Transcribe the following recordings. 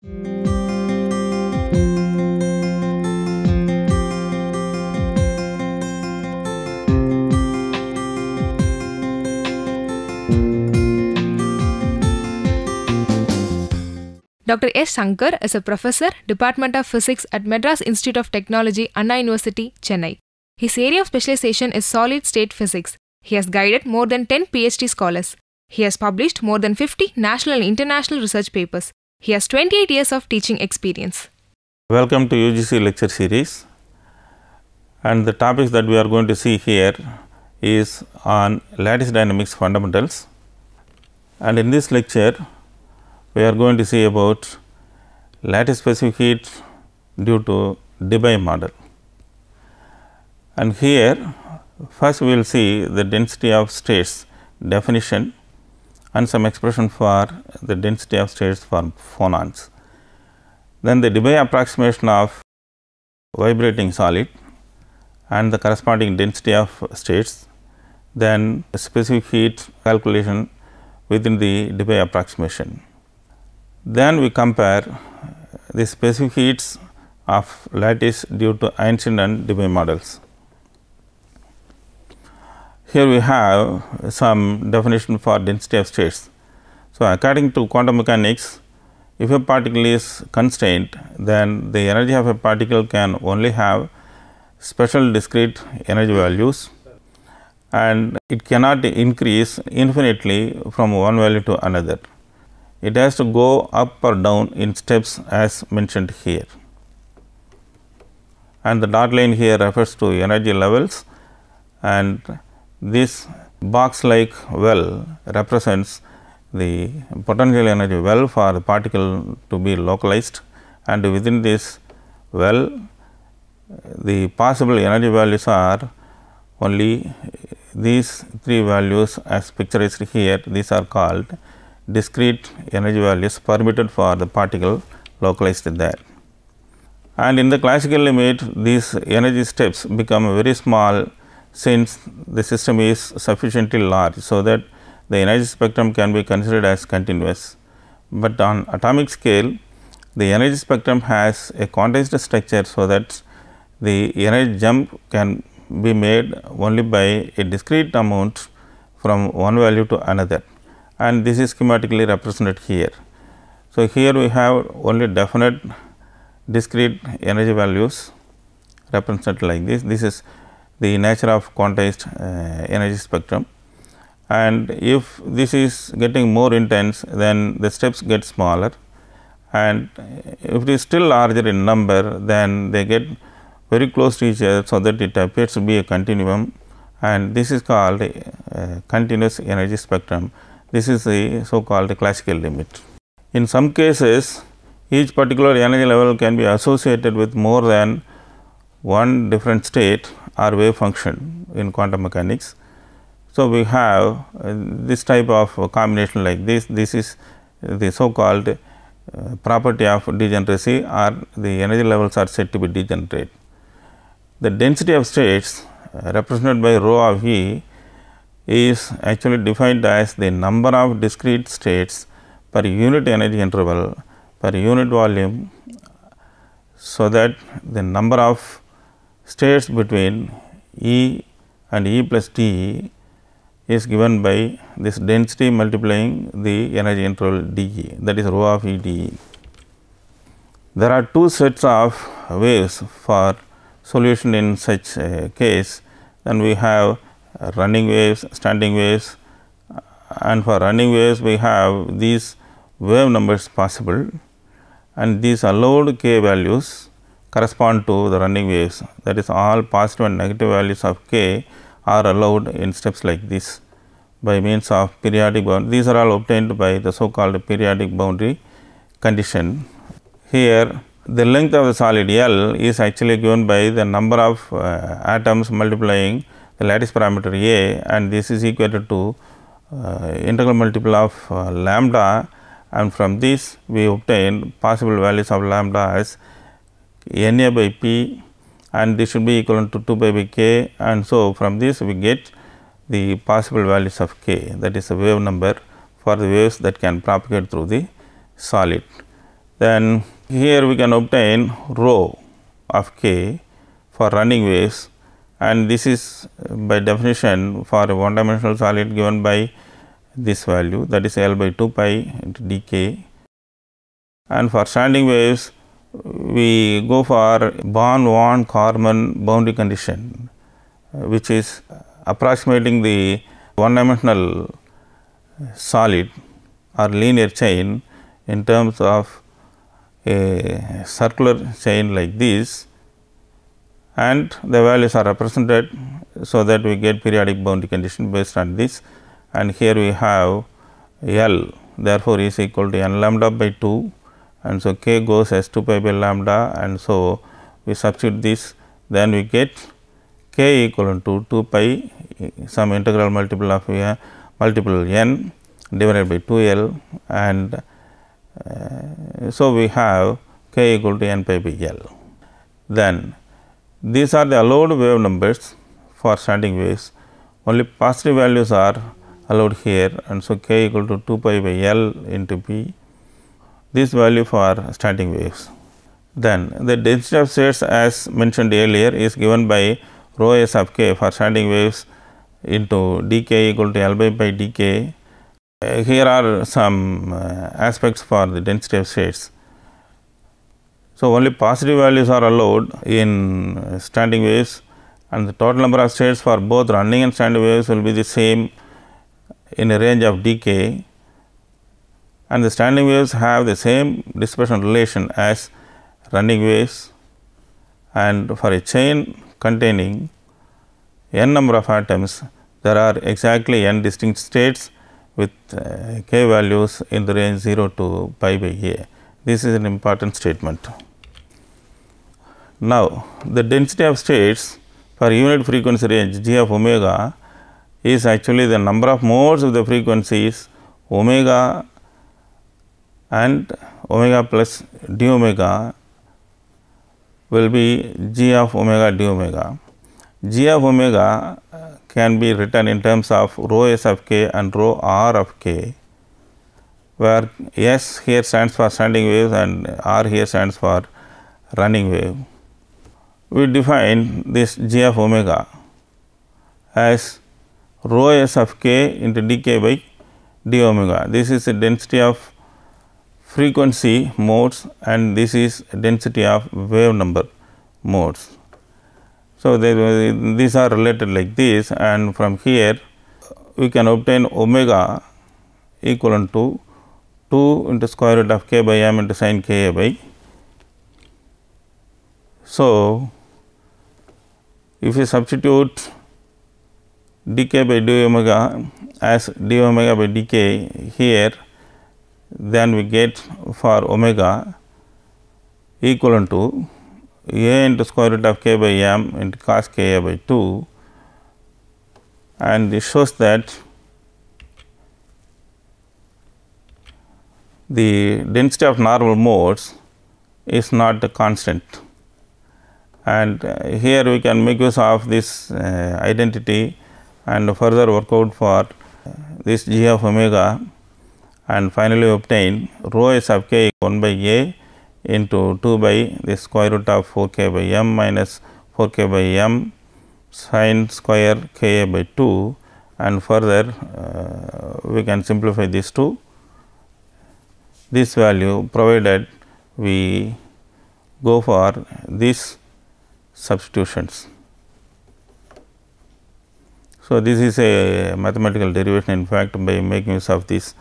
Dr. S. Shankar is a professor, Department of Physics at Madras Institute of Technology, Anna University, Chennai. His area of specialization is solid-state physics. He has guided more than 10 PhD scholars. He has published more than 50 national and international research papers. He has 28 years of teaching experience. Welcome to UGC lecture series, and the topics that we are going to see here is on lattice dynamics fundamentals, and in this lecture we are going to see about lattice specific heat due to Debye model. And here first we will see the density of states definition and some expression for the density of states for phonons. Then the Debye approximation of vibrating solid and the corresponding density of states, then specific heat calculation within the Debye approximation. Then we compare the specific heats of lattice due to Einstein and Debye models. Here we have some definition for density of states. So, according to quantum mechanics, if a particle is constrained, then the energy of a particle can only have special discrete energy values, and it cannot increase infinitely from one value to another. It has to go up or down in steps as mentioned here, and the dot line here refers to energy levels, and this box like well represents the potential energy well for the particle to be localized, and within this well the possible energy values are only these three values as picturized here. These are called discrete energy values permitted for the particle localized there. And in the classical limit, these energy steps become very small since the system is sufficiently large, so that the energy spectrum can be considered as continuous. But on atomic scale, the energy spectrum has a quantized structure, so that the energy jump can be made only by a discrete amount from one value to another, and this is schematically represented here. So, here we have only definite discrete energy values represented like this. This is the nature of quantized energy spectrum, and if this is getting more intense, then the steps get smaller, and if it is still larger in number, then they get very close to each other, so that it appears to be a continuum, and this is called continuous energy spectrum. This is the so called classical limit. In some cases, each particular energy level can be associated with more than one different state or wave function in quantum mechanics. So, we have this type of combination like this. This is the so called property of degeneracy, or the energy levels are said to be degenerate. The density of states represented by rho of E is actually defined as the number of discrete states per unit energy interval per unit volume, so that the number of states between E and E plus D is given by this density multiplying the energy interval dE, that is rho of E dE. There are two sets of waves for solution in such a case. Then we have running waves, standing waves, and for running waves we have these wave numbers possible, and these allowed k values correspond to the running waves, that is all positive and negative values of k are allowed in steps like this by means of periodic boundary. These are all obtained by the so called periodic boundary condition. Here the length of the solid L is actually given by the number of atoms multiplying the lattice parameter A, and this is equated to integral multiple of lambda, and from this we obtain possible values of lambda as Na by P, and this should be equivalent to 2 pi by k, and so from this we get the possible values of k, that is a wave number for the waves that can propagate through the solid. Then here we can obtain rho of k for running waves, and this is by definition for a one dimensional solid given by this value, that is L by 2 pi into dk. And for standing waves we go for Born-Von Karman boundary condition, which is approximating the one dimensional solid or linear chain in terms of a circular chain like this, and the values are represented so that we get periodic boundary condition based on this. And here we have L, therefore is equal to n lambda by 2, and so k goes as 2 pi by lambda, and so we substitute this, then we get k equal to 2 pi some integral multiple of multiple n divided by 2l, and so we have k equal to n pi by l. Then these are the allowed wave numbers for standing waves. Only positive values are allowed here, and so k equal to 2 pi by l into p, this value for standing waves. Then the density of states as mentioned earlier is given by rho s of k for standing waves into dk equal to L by pi dk. Here are some aspects for the density of states. So only positive values are allowed in standing waves, and the total number of states for both running and standing waves will be the same in a range of dk, and the standing waves have the same dispersion relation as running waves, and for a chain containing n number of atoms there are exactly n distinct states with k values in the range 0 to pi by a. This is an important statement. Now the density of states for unit frequency range g of omega is actually the number of modes of the frequencies omega and omega plus d omega will be g of omega d omega. G of omega can be written in terms of rho s of k and rho r of k, where s here stands for standing waves and r here stands for running wave. We define this g of omega as rho s of k into dk by d omega. This is the density of frequency modes, and this is density of wave number modes. So these are related like this, and from here we can obtain omega equivalent to 2 into square root of k by m into sin k a by. So if you substitute dk by d omega as d omega by dk here, then we get for omega equivalent to a into square root of k by m into cos k a by 2, and this shows that the density of normal modes is not a constant. And here we can make use of this identity and further work out for this g of omega, and finally obtain rho s of k 1 by a into 2 by the square root of 4 k by m minus 4 k by m sin square k a by 2, and further we can simplify this to this value provided we go for these substitutions. So this is a mathematical derivation in fact by making use of these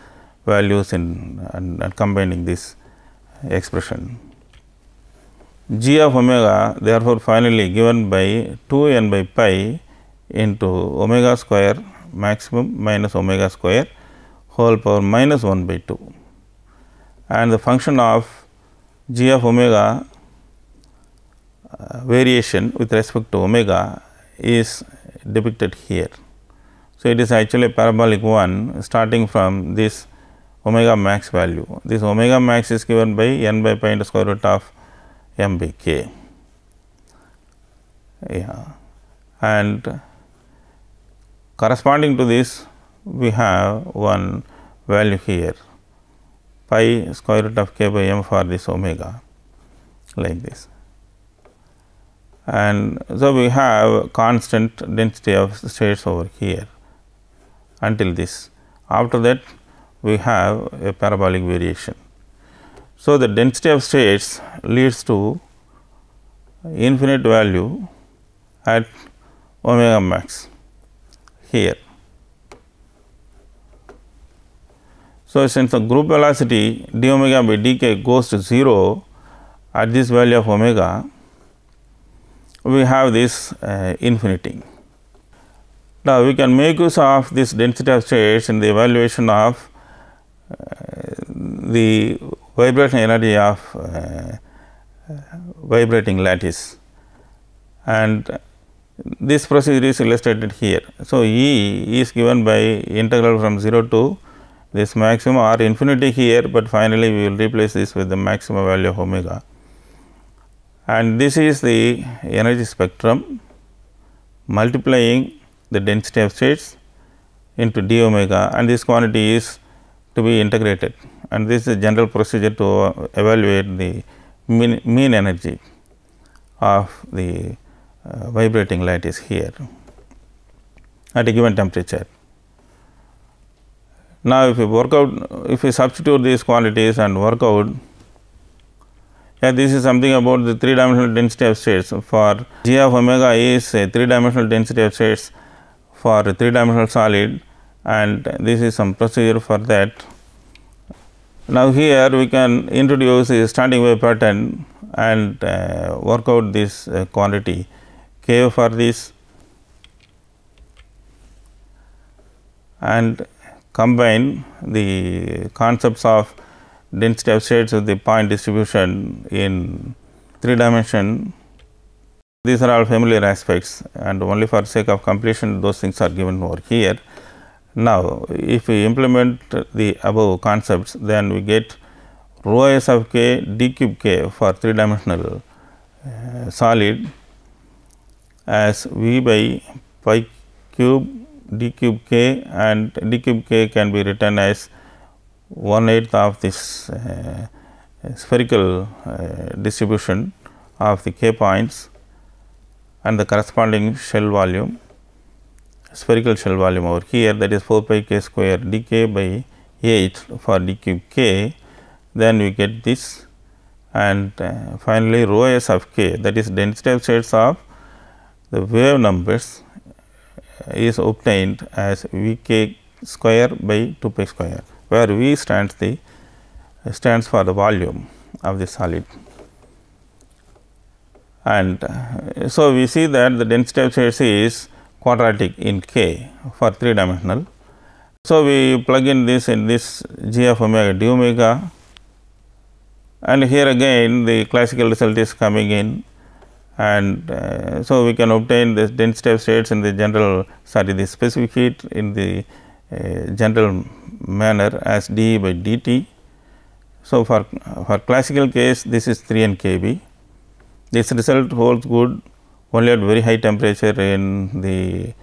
values and combining this expression. G of omega therefore finally given by 2 n by pi into omega square maximum minus omega square whole power minus 1 by 2, and the function of g of omega variation with respect to omega is depicted here. So it is actually a parabolic one starting from this omega max value. This omega max is given by n by pi into square root of m by k. And corresponding to this we have one value here. pi square root of k by m for this omega, like this. And so we have constant density of states over here until this. After that, we have a parabolic variation. So the density of states leads to infinite value at omega max here. So since the group velocity d omega by dk goes to 0 at this value of omega, we have this infinity. Now we can make use of this density of states in the evaluation of the vibration energy of vibrating lattice, and this procedure is illustrated here. So E is given by integral from 0 to this maximum or infinity here, but finally we will replace this with the maximum value of omega, and this is the energy spectrum multiplying the density of states into d omega, and this quantity is to be integrated, and this is a general procedure to evaluate the mean energy of the vibrating lattice here at a given temperature. Now, if we substitute these quantities and work out, this is something about the 3-dimensional density of states. For g of omega is a 3-dimensional density of states for a 3-dimensional solid, and this is some procedure for that. Now, here we can introduce a standing wave pattern and work out this quantity k for this, and combine the concepts of density of states with the point distribution in 3 dimension. These are all familiar aspects, and only for sake of completion those things are given over here. Now, if we implement the above concepts, then we get rho s of k d cube k for 3-dimensional solid as v by pi cube d cube k, and d cube k can be written as 1/8 of this spherical distribution of the k points and the corresponding shell volume, spherical shell volume over here, that is 4 pi k square d k by 8 for d cube k. Then we get this, and finally rho s of k, that is density of states of the wave numbers, is obtained as v k square by 2 pi square, where v stands for the volume of the solid. And so we see that the density of states is quadratic in k for 3-dimensional. So we plug in this g of omega d omega, and here again the classical result is coming in, and so we can obtain this density of states in the the specific heat in the general manner as dE by dt. So for classical case, this is 3n kb. This result holds good only at very high temperature in the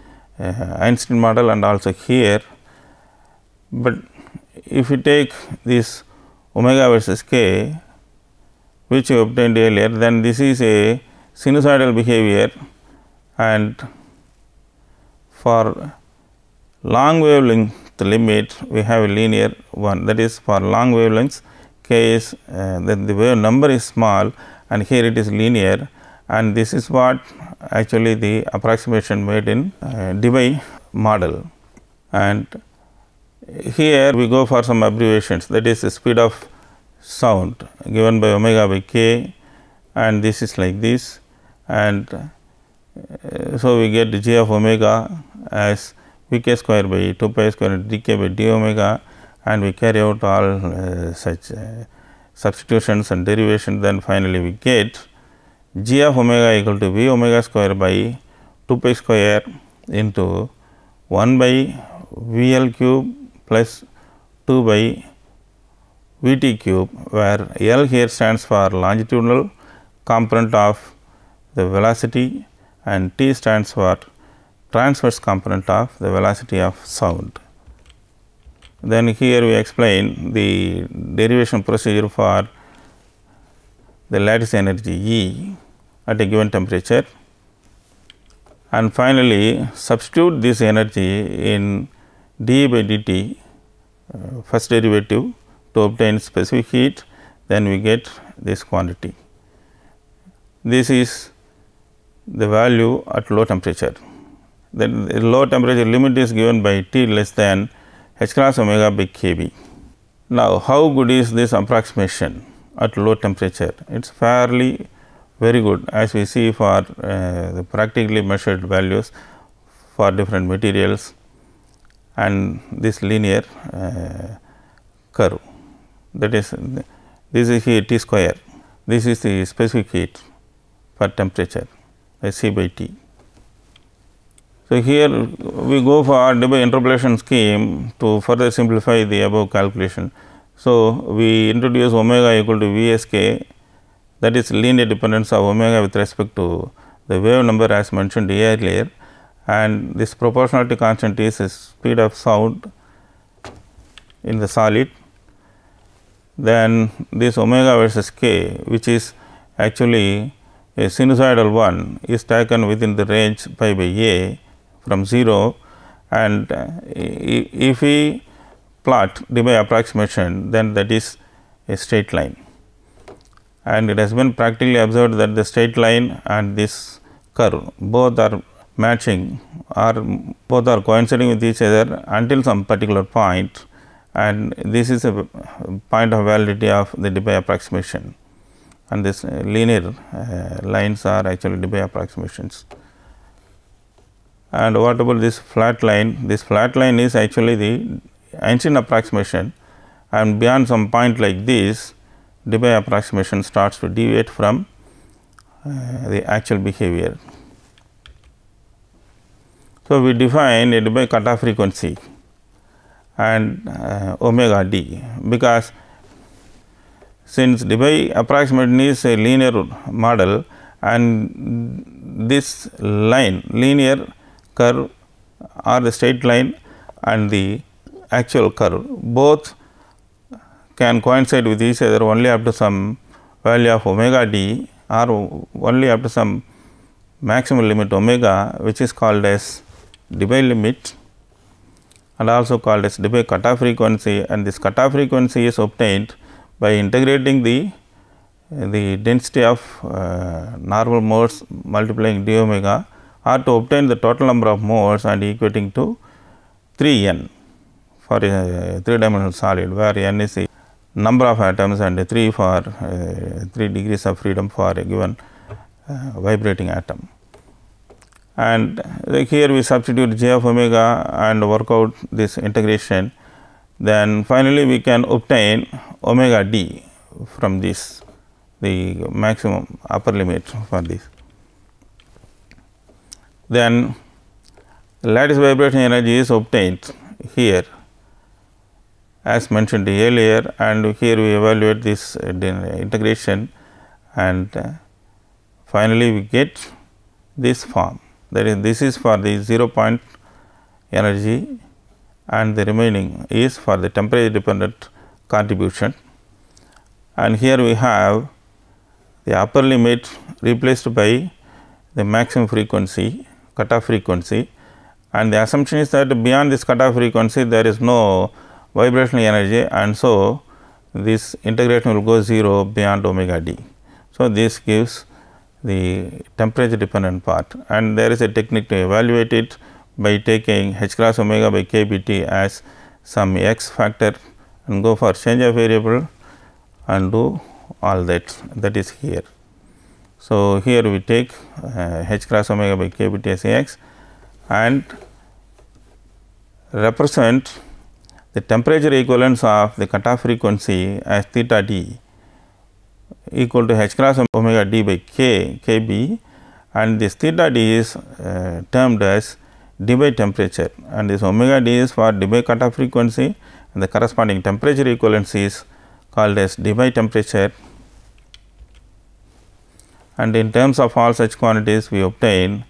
Einstein model and also here, but if we take this omega versus k, which we obtained earlier, then this is a sinusoidal behavior, and for long wavelength limit we have a linear one, that is for long wavelengths k is then the wave number is small and here it is linear, and this is what actually the approximation made in Debye model. And here we go for some abbreviations, that is the speed of sound given by omega by k, and this is like this, and so we get g of omega as v k square by 2 pi square d k by d omega, and we carry out all such substitutions and derivations. Then finally we get g of omega equal to v omega square by 2 pi square into 1 by v l cube plus 2 by v t cube, where L here stands for longitudinal component of the velocity and T stands for transverse component of the velocity of sound. Then here we explain the derivation procedure for the lattice energy E at a given temperature, and finally substitute this energy in dE by dt first derivative to obtain specific heat, then we get this quantity. This is the value at low temperature. Then the low temperature limit is given by T less than h cross omega by Kb. Now, how good is this approximation at low temperature? It is fairly very good, as we see for the practically measured values for different materials and this linear curve, that is, this is here T square, this is the specific heat for temperature C by T. So, here we go for Debye interpolation scheme to further simplify the above calculation. So, we introduce omega equal to Vsk, that is linear dependence of omega with respect to the wave number as mentioned earlier, and this proportionality constant is the speed of sound in the solid. Then this omega versus k, which is actually a sinusoidal one, is taken within the range pi by a from 0, and if we plot Debye approximation, then that is a straight line, and it has been practically observed that the straight line and this curve both are matching or both are coinciding with each other until some particular point, and this is a point of validity of the Debye approximation, and this linear lines are actually Debye approximations. And what about this flat line? This flat line is actually the Einstein approximation, and beyond some point like this, Debye approximation starts to deviate from the actual behavior. So, we define a Debye cutoff frequency and omega d, because since Debye approximation is a linear model and this line linear curve or the straight line and the actual curve both can coincide with each other only up to some value of omega d or only up to some maximum limit omega, which is called as Debye limit and also called as Debye cutoff frequency, and this cutoff frequency is obtained by integrating the density of normal modes multiplying d omega, or to obtain the total number of modes and equating to 3n for a 3-dimensional solid, where n is the number of atoms and 3 for 3 degrees of freedom for a given vibrating atom. And here we substitute j of omega and work out this integration, then finally we can obtain omega d from this, the maximum upper limit for this. Then lattice vibration energy is obtained here as mentioned earlier, and here we evaluate this integration, and finally we get this form, that is, this is for the 0 point energy and the remaining is for the temperature dependent contribution, and here we have the upper limit replaced by the maximum frequency, cutoff frequency, and the assumption is that beyond this cutoff frequency there is no vibrational energy, and so this integration will go 0 beyond omega d. So, this gives the temperature dependent part, and there is a technique to evaluate it by taking h cross omega by k bt as some x factor and go for change of variable and do all that is here. So, here we take h cross omega by k bt as x and represent the temperature equivalence of the cutoff frequency as theta d equal to h cross omega d by kb, and this theta d is termed as Debye temperature, and this omega d is for Debye cutoff frequency, and the corresponding temperature equivalence is called as Debye temperature. And in terms of all such quantities, we obtain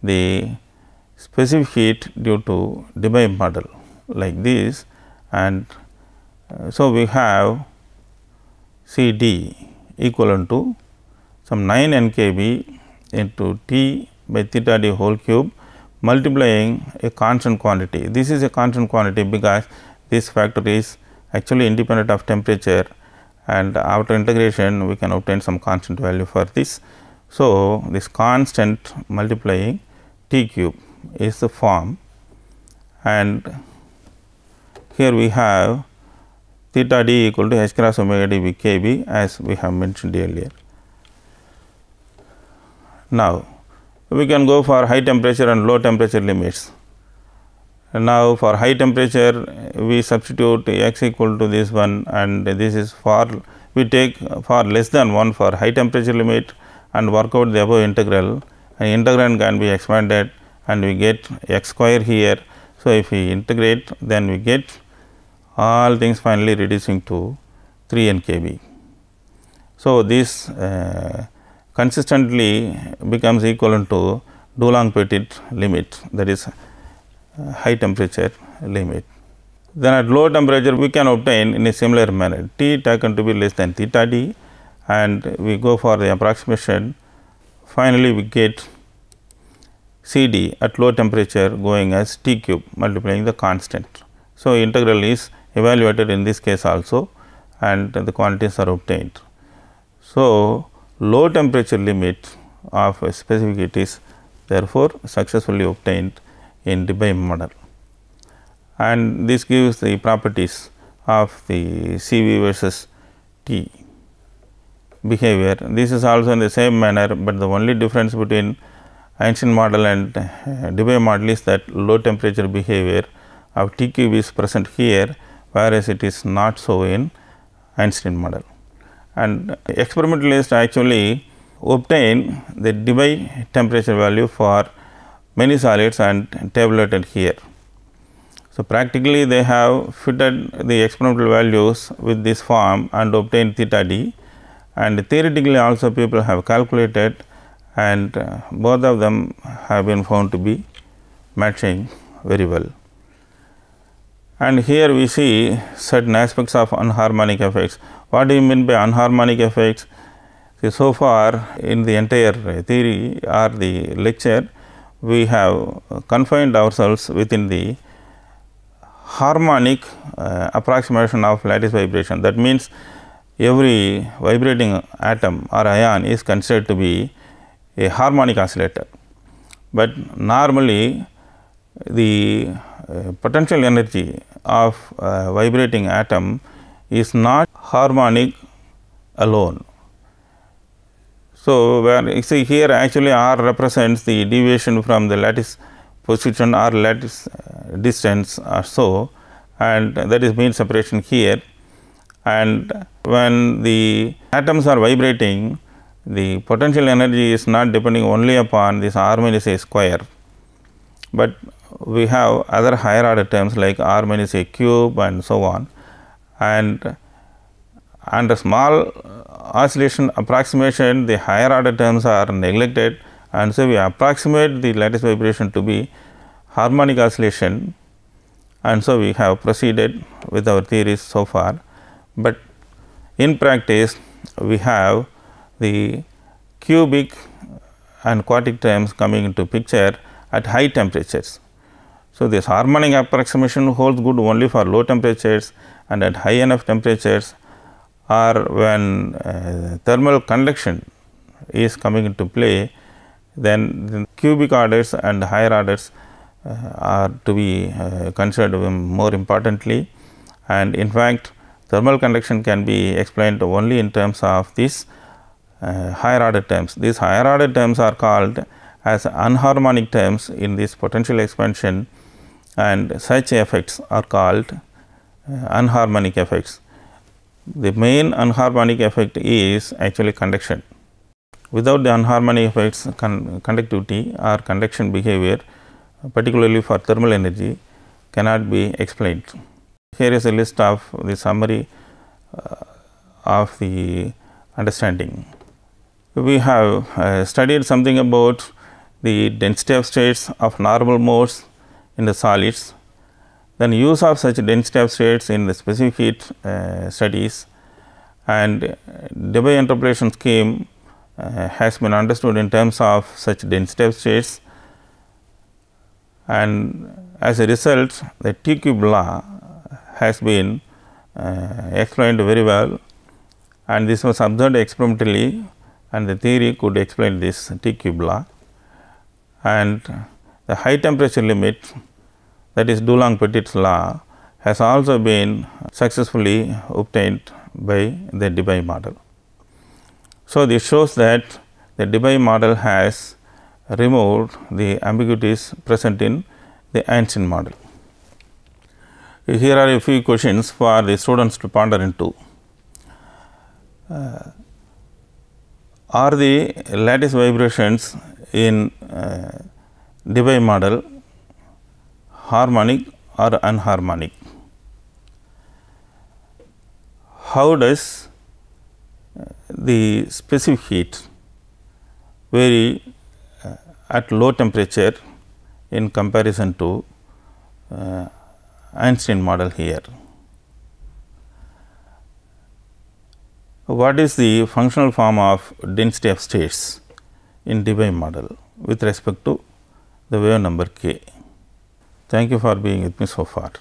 the specific heat due to Debye model like this, and so we have CD equivalent to some 9 NKB into T by theta d whole cube multiplying a constant quantity. This is a constant quantity because this factor is actually independent of temperature, and after integration we can obtain some constant value for this. So, this constant multiplying T cube is the form, and here we have theta d equal to h cross omega d by kb as we have mentioned earlier. Now, we can go for high temperature and low temperature limits. Now, for high temperature we substitute x equal to this one, and this is for we take for less than 1 for high temperature limit and work out the above integral, and integrand can be expanded and we get x square here. So, if we integrate, then we get all things finally reducing to 3 NKB. So, this consistently becomes equivalent to Dulong-Petit limit, that is high temperature limit. Then at low temperature we can obtain in a similar manner T taken to be less than theta d, and we go for the approximation. Finally, we get CD at low temperature going as T cube multiplying the constant. So, integral is evaluated in this case also, and the quantities are obtained. So, low temperature limit of a specific heat is therefore successfully obtained in Debye model, and this gives the properties of the CV versus T behavior. This is also in the same manner, but the only difference between Einstein model and Debye model is that low temperature behavior of T cube is present here, whereas it is not so in Einstein model. And experimentalists actually obtain the Debye temperature value for many solids and tabulated here. So, practically they have fitted the experimental values with this form and obtained theta d, and theoretically also people have calculated, and both of them have been found to be matching very well. And here we see certain aspects of unharmonic effects. What do you mean by unharmonic effects? See, so far in the entire theory or the lecture, we have confined ourselves within the harmonic approximation of lattice vibration. That means, every vibrating atom or ion is considered to be a harmonic oscillator, but normally the potential energy of a vibrating atom is not harmonic alone. So, where you see here actually R represents the deviation from the lattice position or lattice distance or so, and that is mean separation here. And when the atoms are vibrating, the potential energy is not depending only upon this R minus a square, but we have other higher order terms like R minus a cube and so on, and under small oscillation approximation the higher order terms are neglected, and so we approximate the lattice vibration to be harmonic oscillation, and so we have proceeded with our theories so far. But in practice we have the cubic and quartic terms coming into picture at high temperatures. So, this harmonic approximation holds good only for low temperatures, and at high enough temperatures or when thermal conduction is coming into play, then the cubic orders and higher orders are to be considered more importantly, and in fact thermal conduction can be explained only in terms of these higher order terms. These higher order terms are called as unharmonic terms in this potential expansion, and such effects are called unharmonic effects. The main unharmonic effect is actually conduction. Without the unharmonic effects, conductivity or conduction behavior, particularly for thermal energy, cannot be explained. Here is a list of the summary of the understanding. We have studied something about the density of states of normal modes in the solids, Then use of such density of states in the specific heat studies, and Debye interpolation scheme has been understood in terms of such density of states, and as a result the T cube law has been explained very well, and this was observed experimentally, and the theory could explain this T cube law. And the high temperature limit, that is Dulong-Petit's law, has also been successfully obtained by the Debye model. So, this shows that the Debye model has removed the ambiguities present in the Einstein model. Here are a few questions for the students to ponder into. Are the lattice vibrations in Debye model harmonic or anharmonic? How does the specific heat vary at low temperature in comparison to Einstein model here? What is the functional form of density of states in Debye model with respect to the wave number k? Thank you for being with me so far.